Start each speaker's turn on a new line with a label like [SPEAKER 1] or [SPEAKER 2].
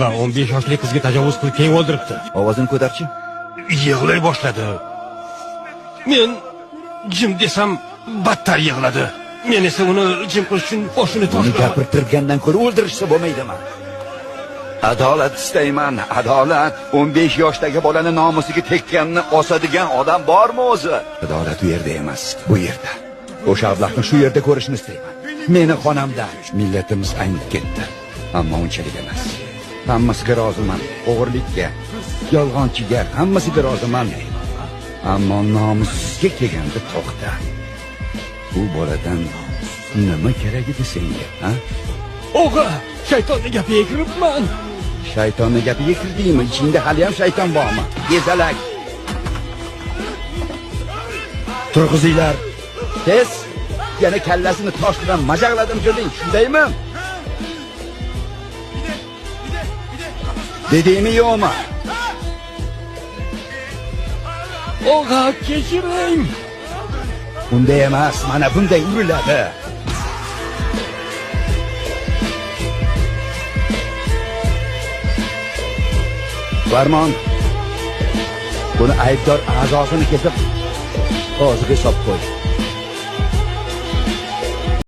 [SPEAKER 1] va 15 yoshli qizga tajovuz qilib keyin o'ldiribdi.
[SPEAKER 2] Ovozini ko'tarchi.
[SPEAKER 1] Yig'lay boshladi. Men jim desam battar yig'ladi. Men esa uni jim qilish uchun boshini
[SPEAKER 2] Uni
[SPEAKER 1] toshladim.
[SPEAKER 2] gapirtirgandan ko'ra o'ldirishsa bo'lmaydimi? Adolat istayman, adolat. 15 yoshdagi bolani nomusiga tekkanini osadigan odam bormi o'zi? Adolat u yerda emas, bu yerda. O'sha ablahni shu yerda ko'rishni istayman. Meni xonamdan millatimiz aynib ketdi. Ammo unchalik emas. Hammasiga roziman. O'g'irlikka, yolg'onchiga hammasiga roziman. Ammo nomusga kelganda to'xta. Bu boladan nima kerak edi senga, ha?
[SPEAKER 1] O'g'a, shaytonning gapiga kiribman.
[SPEAKER 2] Shaytonning gapiga kirdingmi? Ichingda hali ham shayton bormi? Gezalak. Turg'izinglar. Tez, yana kallasini tosh bilan majaqladim ko'rding, shundaymi? Dedingmi yo'qmi?
[SPEAKER 1] O'g'a, kechiring.
[SPEAKER 2] Bunday emas, mana bunday uriladi. Farmon, buni aybdor a'zosini kesib, o'ziga hisob qo'y.